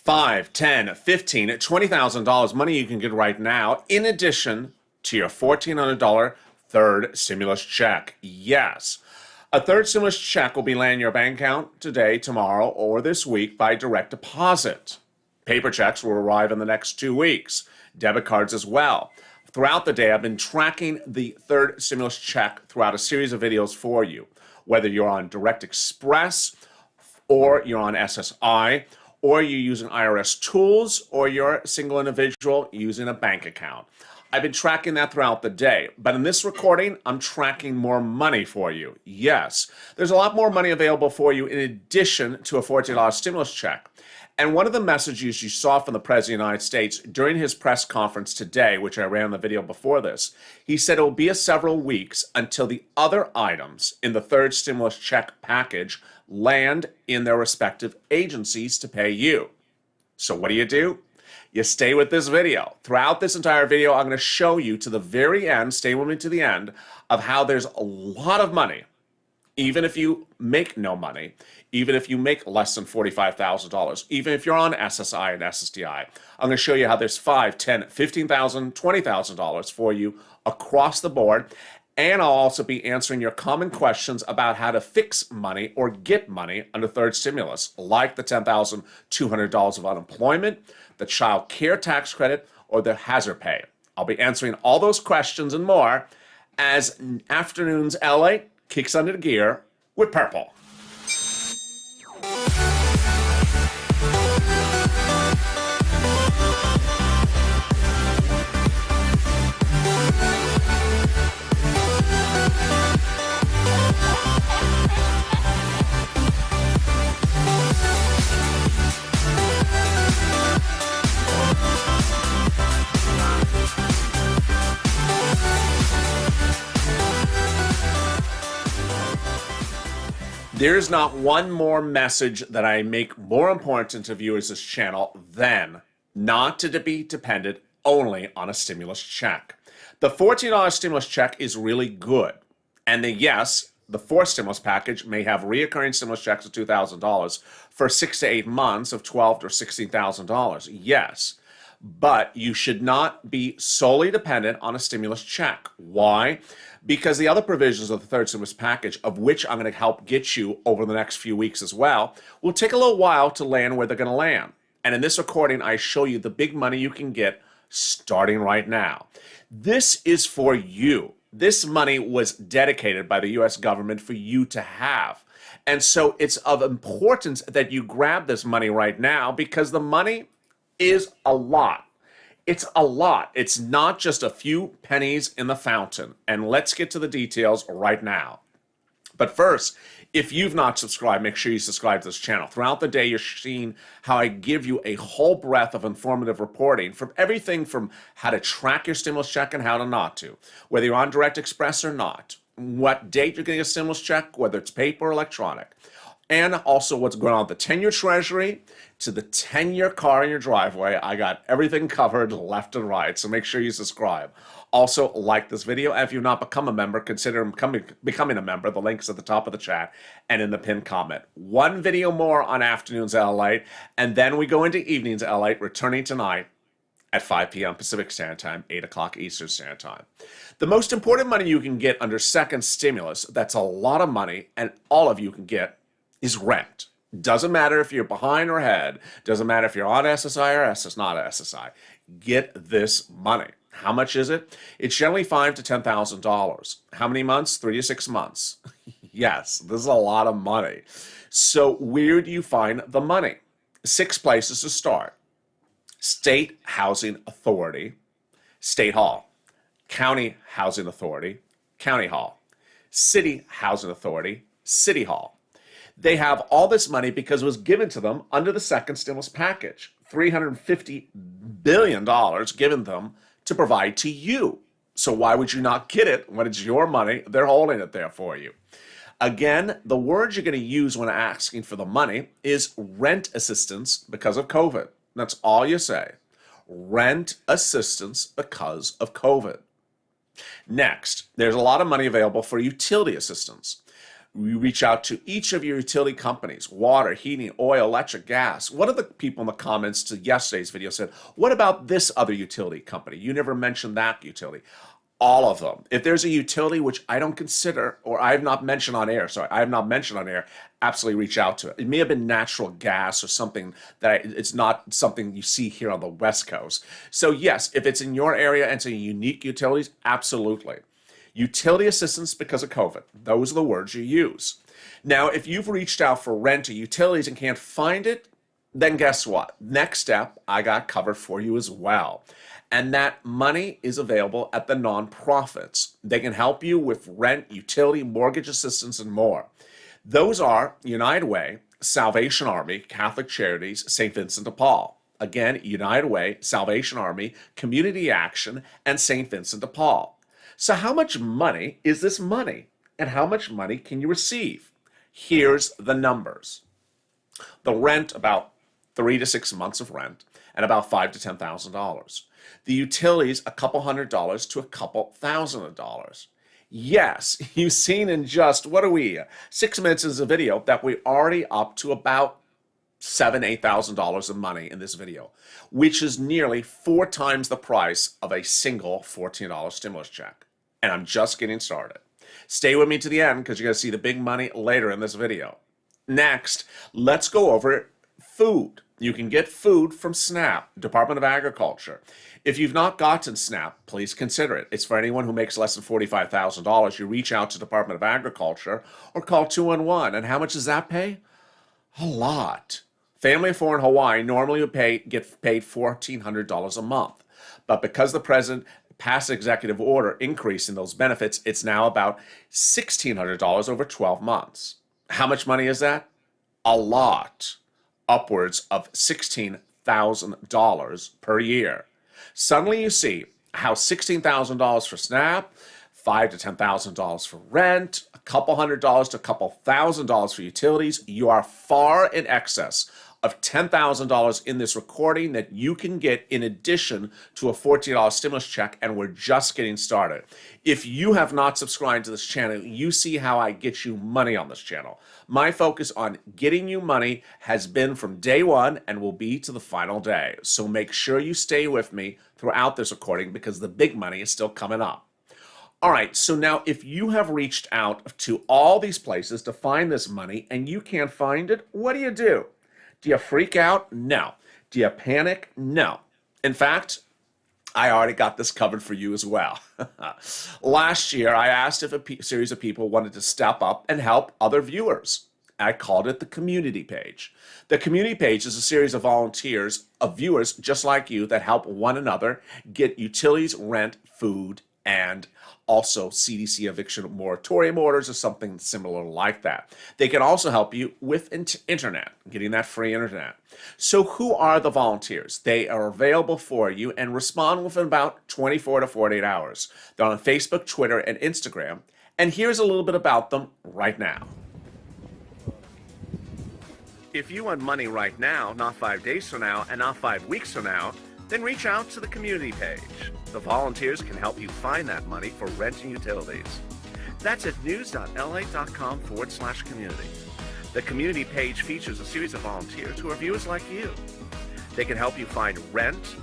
5, 10, 15, $20,000 money you can get right now, in addition to your $1,400 third stimulus check. Yes. A third stimulus check will be landing in your bank account today, tomorrow, or this week by direct deposit. Paper checks will arrive in the next 2 weeks. Debit cards as well. Throughout the day, I've been tracking the third stimulus check throughout a series of videos for you. Whether you're on Direct Express, or you're on SSI, or you're using IRS tools, or you're a single individual using a bank account. I've been tracking that throughout the day, but in this recording, I'm tracking more money for you. Yes, there's a lot more money available for you in addition to a $14 stimulus check. And one of the messages you saw from the President of the United States during his press conference today, which I ran the video before this, he said it will be several weeks until the other items in the third stimulus check package land in their respective agencies to pay you. So what do? You stay with this video. Throughout this entire video, I'm going to show you to the very end, stay with me to the end, of how there's a lot of money, even if you make no money, even if you make less than $45,000, even if you're on SSI and SSDI. I'm going to show you how there's $5, $10, $15,000, $20,000 for you across the board. And I'll also be answering your common questions about how to fix money or get money under third stimulus, like the $10,200 of unemployment, the child care tax credit, or the hazard pay. I'll be answering all those questions and more as Afternoons LA kicks under the gear with Purple. There's not one more message that I make more important to viewers of this channel than not to be dependent only on a stimulus check. The $14 stimulus check is really good. And then yes, the fourth stimulus package may have reoccurring stimulus checks of $2,000 for 6 to 8 months of $12,000 or $16,000. Yes. But you should not be solely dependent on a stimulus check. Why? Because the other provisions of the third stimulus package, of which I'm going to help get you over the next few weeks as well, will take a little while to land where they're going to land. And in this recording, I show you the big money you can get starting right now. This is for you. This money was dedicated by the U.S. government for you to have. And so it's of importance that you grab this money right now because the money is a lot. It's a lot. It's not just a few pennies in the fountain. And let's get to the details right now. But first, if you've not subscribed, make sure you subscribe to this channel. Throughout the day, you're seeing how I give you a whole breadth of informative reporting from everything from how to track your stimulus check and how to not to, whether you're on Direct Express or not, what date you're getting a stimulus check, whether it's paper or electronic, and also what's going on with the 10-year treasury to the 10-year car in your driveway. I got everything covered left and right, so make sure you subscribe. Also, like this video, and if you've not become a member, consider becoming a member. The link's at the top of the chat and in the pinned comment. One video more on Afternoons LA, and then we go into Evenings LA, returning tonight at 5 p.m. Pacific Standard Time, 8 o'clock Eastern Standard Time. The most important money you can get under second stimulus, that's a lot of money, and all of you can get, is rent. Doesn't matter if you're behind or ahead. Doesn't matter if you're on SSI or not SSI. Get this money. How much is it? It's generally $5,000 to $10,000. How many months? 3 to 6 months. Yes, this is a lot of money. So where do you find the money? 6 places to start. State Housing Authority, State Hall. County Housing Authority, County Hall. City Housing Authority, City Hall. They have all this money because it was given to them under the second stimulus package. $350 billion given them to provide to you. So why would you not get it when it's your money? They're holding it there for you. Again, the words you're going to use when asking for the money is rent assistance because of COVID. That's all you say. Rent assistance because of COVID. Next, there's a lot of money available for utility assistance. We reach out to each of your utility companies, water, heating, oil, electric, gas. One of the people in the comments to yesterday's video said, what about this other utility company? You never mentioned that utility. All of them. If there's a utility which I don't consider, or I have not mentioned on air, absolutely reach out to it. It may have been natural gas or something it's not something you see here on the West Coast. So yes, if it's in your area and it's a unique utilities, absolutely. Utility assistance because of COVID. Those are the words you use. Now, if you've reached out for rent or utilities and can't find it, then guess what? Next step, I got covered for you as well. And that money is available at the nonprofits. They can help you with rent, utility, mortgage assistance, and more. Those are United Way, Salvation Army, Catholic Charities, St. Vincent de Paul. Again, United Way, Salvation Army, Community Action, and St. Vincent de Paul. So how much money is this money? And how much money can you receive? Here's the numbers. The rent, about 3 to 6 months of rent, and about $5,000 to $10,000. The utilities, a couple $100 to a couple $1,000. Yes, you've seen in just, 6 minutes is a video that we're already up to about $7,000, $8,000 of money in this video, which is nearly 4 times the price of a single $14 stimulus check. And I'm just getting started. Stay with me to the end because you're going to see the big money later in this video. Next, let's go over food. You can get food from SNAP, Department of Agriculture. If you've not gotten SNAP, please consider it. It's for anyone who makes less than $45,000. You reach out to Department of Agriculture or call 211. And how much does that pay? A lot. Family of 4 in Hawaii normally would get paid $1,400 a month. But because the president passed executive order increasing those benefits, it's now about $1,600 over 12 months. How much money is that? A lot. Upwards of $16,000 per year. Suddenly you see how $16,000 for SNAP, $5,000 to $10,000 for rent, a couple $100 to a couple $1,000 for utilities. You are far in excess of $10,000 in this recording that you can get in addition to a $14 stimulus check, and we're just getting started. If you have not subscribed to this channel, you see how I get you money on this channel. My focus on getting you money has been from day one and will be to the final day. So make sure you stay with me throughout this recording because the big money is still coming up. All right, so now if you have reached out to all these places to find this money and you can't find it, what do? Do you freak out? No. Do you panic? No. In fact, I already got this covered for you as well. Last year, I asked if a series of people wanted to step up and help other viewers. I called it the community page. The community page is a series of volunteers, of viewers just like you that help one another get utilities, rent, food, and also CDC eviction moratorium orders or something similar like that. They can also help you with internet, getting that free internet. So who are the volunteers? They are available for you and respond within about 24 to 48 hours. They're on Facebook, Twitter, and Instagram. And here's a little bit about them right now. If you want money right now, not 5 days from now, and not 5 weeks from now, then reach out to the community page. The volunteers can help you find that money for rent and utilities. That's at news.lalate.com/community. The community page features a series of volunteers who are viewers like you. They can help you find rent,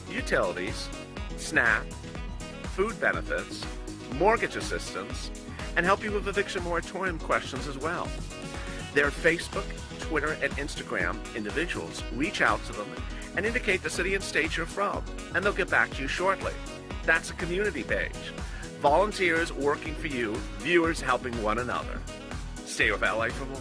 utilities, SNAP, food benefits, mortgage assistance, and help you with eviction moratorium questions as well. Their Facebook, Twitter, and Instagram individuals reach out to them and indicate the city and state you're from, and they'll get back to you shortly. That's a community page. Volunteers working for you, viewers helping one another. Stay with LA for more.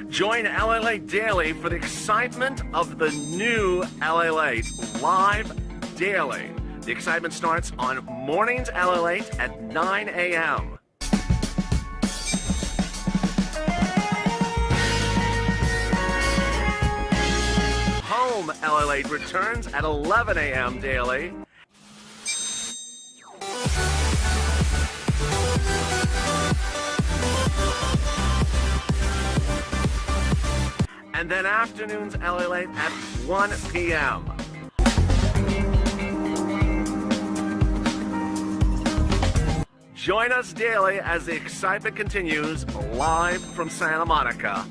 Join LALATE Daily for the excitement of the new LALATE live daily. The excitement starts on mornings LALATE at 9 a.m. Home LALATE returns at 11 a.m. daily. And then afternoons LALATE at 1 p.m. Join us daily as the excitement continues live from Santa Monica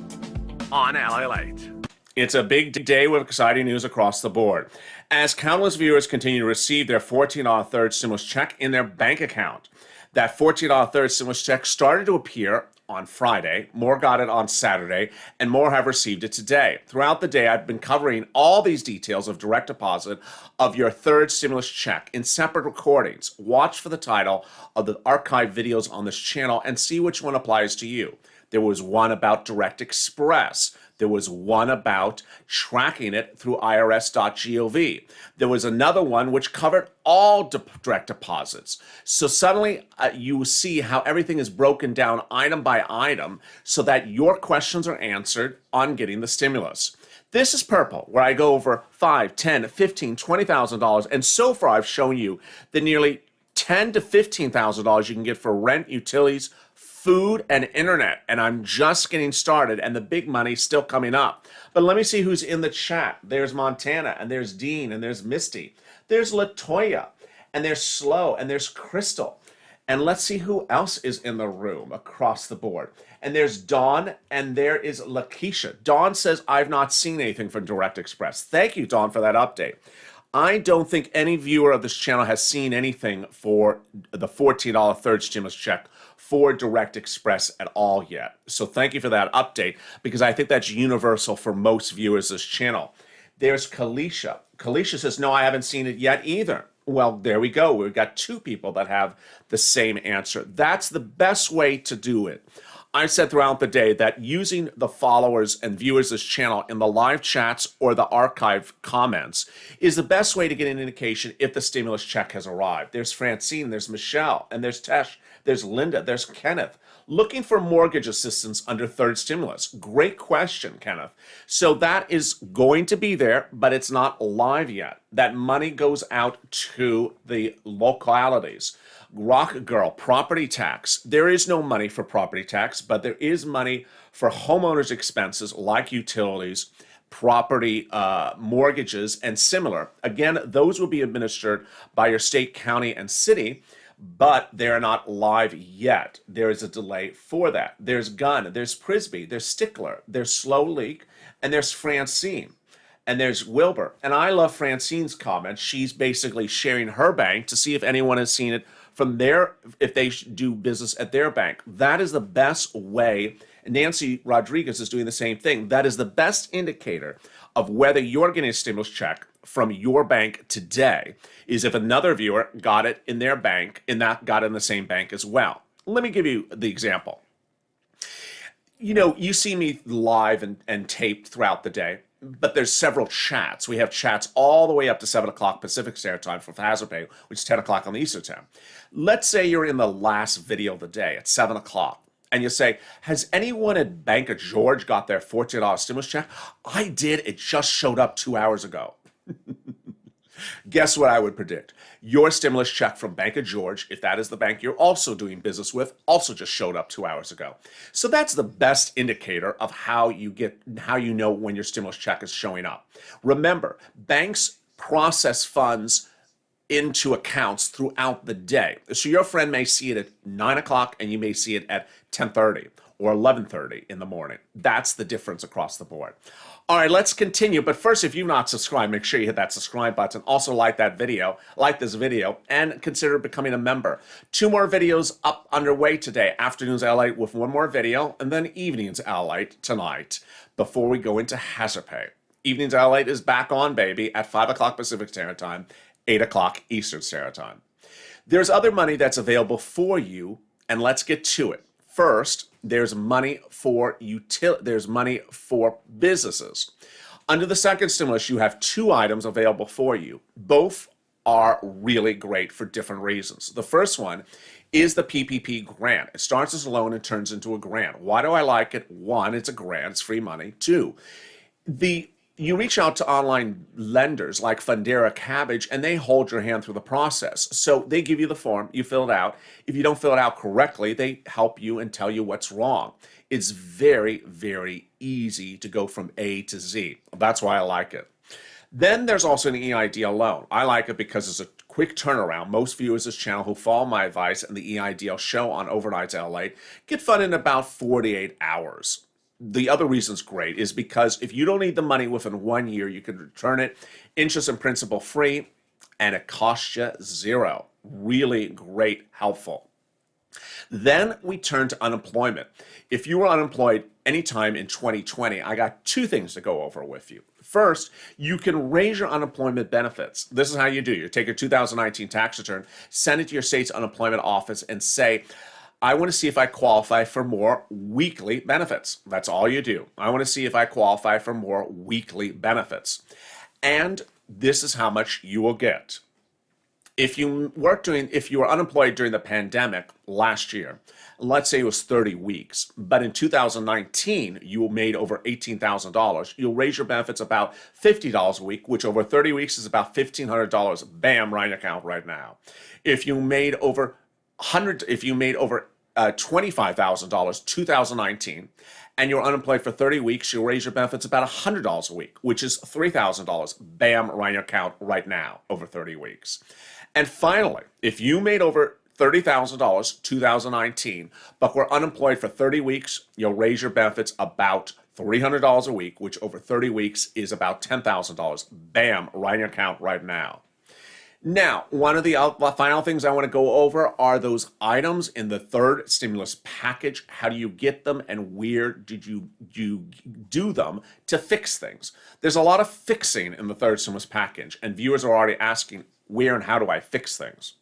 on LALATE. It's a big day with exciting news across the board, as countless viewers continue to receive their $14 third stimulus check in their bank account. That $14 third stimulus check started to appear on Friday, more got it on Saturday, and more have received it today. Throughout the day, I've been covering all these details of direct deposit of your third stimulus check in separate recordings. Watch for the title of the archive videos on this channel and see which one applies to you. There was one about Direct Express. There was one about tracking it through irs.gov. There was another one which covered all direct deposits. So suddenly you see how everything is broken down item by item so that your questions are answered on getting the stimulus. This is Purple, where I go over $5, $10, $15, $20,000, and so far I've shown you the nearly $10,000 to $15,000 you can get for rent, utilities, food, and internet, and I'm just getting started, and the big money's still coming up. But let me see who's in the chat. There's Montana, and there's Dean, and there's Misty. There's Latoya, and there's Slow, and there's Crystal. And let's see who else is in the room across the board. And there's Dawn, and there is Lakeisha. Dawn says, I've not seen anything from Direct Express. Thank you, Dawn, for that update. I don't think any viewer of this channel has seen anything for the $14 third stimulus check for Direct Express at all yet. So thank you for that update, because I think that's universal for most viewers of this channel. There's Kalisha. Kalisha says, no, I haven't seen it yet either. Well, there we go. We've got two people that have the same answer. That's the best way to do it. I've said throughout the day that using the followers and viewers of this channel in the live chats or the archive comments is the best way to get an indication if the stimulus check has arrived. There's Francine, there's Michelle, and there's Tesh, there's Linda, there's Kenneth. Looking for mortgage assistance under third stimulus. Great question, Kenneth. So that is going to be there, but it's not live yet. That money goes out to the localities. Rock Girl, property tax. There is no money for property tax, but there is money for homeowners' expenses like utilities, property mortgages, and similar. Again, those will be administered by your state, county, and city, but they're not live yet. There is a delay for that. There's Gunn, there's Prisby, there's Stickler, there's Slow Leak, and there's Francine. And there's Wilbur. And I love Francine's comment. She's basically sharing her bank to see if anyone has seen it from their, if they do business at their bank. That is the best way. Nancy Rodriguez is doing the same thing. That is the best indicator of whether you're getting a stimulus check from your bank today, is if another viewer got it in their bank and that got in the same bank as well. Let me give you the example. You know, you see me live and taped throughout the day, but there's several chats. We have chats all the way up to 7 o'clock Pacific Standard Time for Hazard Pay, which is 10 o'clock on the Eastern Time. Let's say you're in the last video of the day at 7 o'clock, and you say, has anyone at Bank of George got their $14 stimulus check? I did. It just showed up 2 hours ago. Guess what I would predict? Your stimulus check from Bank of George, if that is the bank you're also doing business with, also just showed up 2 hours ago. So that's the best indicator of how you know when your stimulus check is showing up. Remember, banks process funds into accounts throughout the day. So your friend may see it at 9 o'clock and you may see it at 10:30 or 11:30 in the morning. That's the difference across the board. All right, let's continue. But first, if you've not subscribed, make sure you hit that subscribe button. Also like this video, and consider becoming a member. 2 more videos up underway today. Afternoons LALATE with 1 more video, and then evenings LALATE tonight before we go into Hazard Pay. Evenings LALATE is back on, baby, at 5 o'clock Pacific Standard Time, 8 o'clock Eastern Standard Time. There's other money that's available for you, and let's get to it. First, there's money for businesses. Under the second stimulus, you have 2 items available for you. Both are really great for different reasons. The first one is the PPP grant. It starts as a loan and turns into a grant. Why do I like it? 1, it's a grant, it's free money. 2, you reach out to online lenders like Fundera, Cabbage, and they hold your hand through the process. So they give you the form, you fill it out. If you don't fill it out correctly, they help you and tell you what's wrong. It's very, very easy to go from A to Z. That's why I like it. Then there's also an EIDL loan. I like it because it's a quick turnaround. Most viewers of this channel who follow my advice and the EIDL show on Overnights LALATE get funded in about 48 hours. The other reason's great is because if you don't need the money within 1 year, you can return it interest and principal free, and it costs you zero. Really great, helpful. Then we turn to unemployment. If you were unemployed anytime in 2020, I got two things to go over with you. First, you can raise your unemployment benefits. This is how you do. You take your 2019 tax return, send it to your state's unemployment office, and say, I want to see if I qualify for more weekly benefits. That's all you do. I want to see if I qualify for more weekly benefits. And this is how much you will get. If you were unemployed during the pandemic last year, let's say it was 30 weeks, but in 2019 you made over $18,000, you'll raise your benefits about $50 a week, which over 30 weeks is about $1,500. Bam, right in your account right now. If you made over $25,000 2019 and you're unemployed for 30 weeks, you'll raise your benefits about $100 a week, which is $3,000. Bam, right in your account right now over 30 weeks. And finally, if you made over $30,000 2019, but were unemployed for 30 weeks, you'll raise your benefits about $300 a week, which over 30 weeks is about $10,000. Bam, right in your account right now. Now, one of the final things I want to go over are those items in the third stimulus package. How do you get them, and where did you do them to fix things? There's a lot of fixing in the third stimulus package, and viewers are already asking, where and how do I fix things?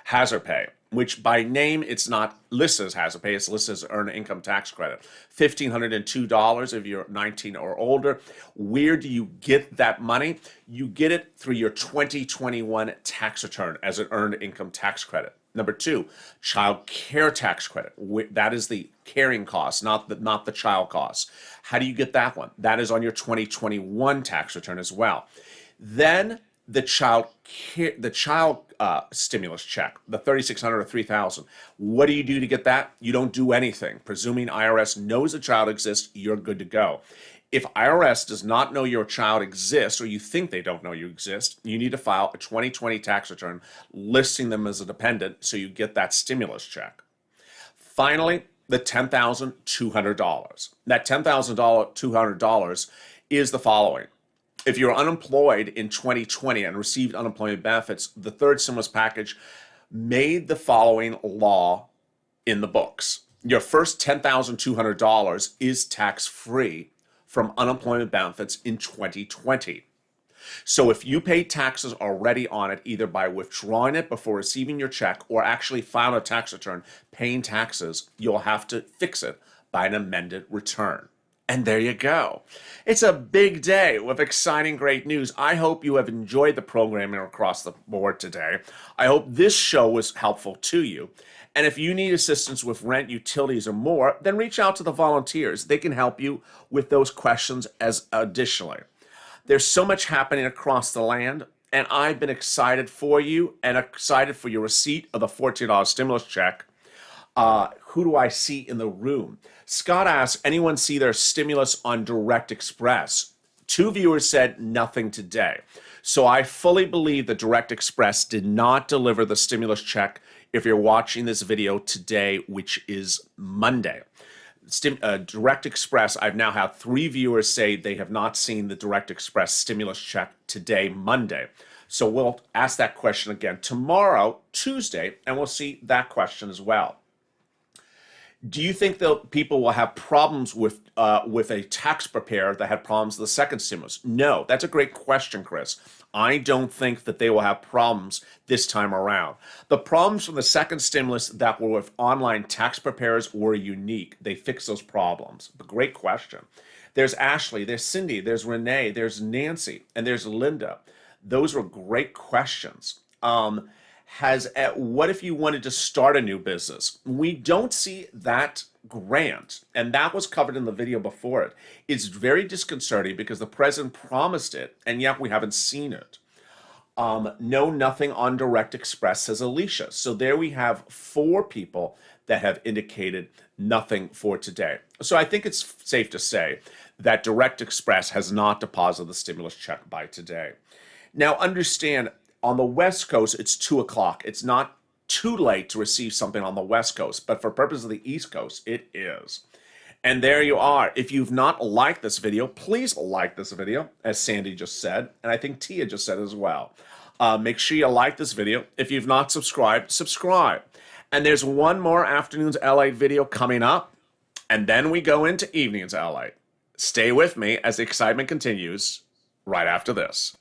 Hazard pay, which by name it's not listed as hazard pay, it's listed as earned income tax credit. $1,502 if you're 19 or older. Where do you get that money? You get it through your 2021 tax return as an earned income tax credit. Number two, child care tax credit. That is the carrying cost, not the child cost. How do you get that one? That is on your 2021 tax return as well. Then the child stimulus check, the $3,600 or $3,000. What do you do to get that? You don't do anything. Presuming IRS knows a child exists, you're good to go. If IRS does not know your child exists, or you think they don't know you exist, you need to file a 2020 tax return listing them as a dependent so you get that stimulus check. Finally, the $10,200. That $10,200 is the following. If you're unemployed in 2020 and received unemployment benefits, the third stimulus package made the following law in the books. Your first $10,200 is tax-free from unemployment benefits in 2020. So if you paid taxes already on it, either by withdrawing it before receiving your check or actually filing a tax return paying taxes, you'll have to fix it by an amended return. And there you go. It's a big day with exciting, great news. I hope you have enjoyed the programming across the board today. I hope this show was helpful to you. And if you need assistance with rent, utilities, or more, then reach out to the volunteers. They can help you with those questions as additionally. There's so much happening across the land, and I've been excited for you and excited for your receipt of the $14 stimulus check. Who do I see in the room? Scott asks, anyone see their stimulus on Direct Express? 2 viewers said nothing today. So I fully believe that Direct Express did not deliver the stimulus check if you're watching this video today, which is Monday. Direct Express, I've now had 3 viewers say they have not seen the Direct Express stimulus check today, Monday. So we'll ask that question again tomorrow, Tuesday, and we'll see that question as well. Do you think that people will have problems with a tax preparer that had problems with the second stimulus? No, that's a great question, Chris. I don't think that they will have problems this time around. The problems from the second stimulus that were with online tax preparers were unique. They fixed those problems. But great question. There's Ashley, there's Cindy, there's Renee, there's Nancy, and there's Linda. Those were great questions. What if you wanted to start a new business? We don't see that grant, and that was covered in the video before it. It's very disconcerting because the president promised it, and yet we haven't seen it. No, nothing on Direct Express, says Alicia. So there we have 4 people that have indicated nothing for today. So I think it's safe to say that Direct Express has not deposited the stimulus check by today. Now understand, On the West Coast, it's 2 o'clock. It's not too late to receive something on the West Coast, but for purposes of the East Coast, it is. And there you are. If you've not liked this video, please like this video, as Sandy just said, and I think Tia just said as well. Make sure you like this video. If you've not subscribed, subscribe. And there's one more Afternoons LA video coming up, and then we go into Evenings LA. Stay with me as the excitement continues right after this.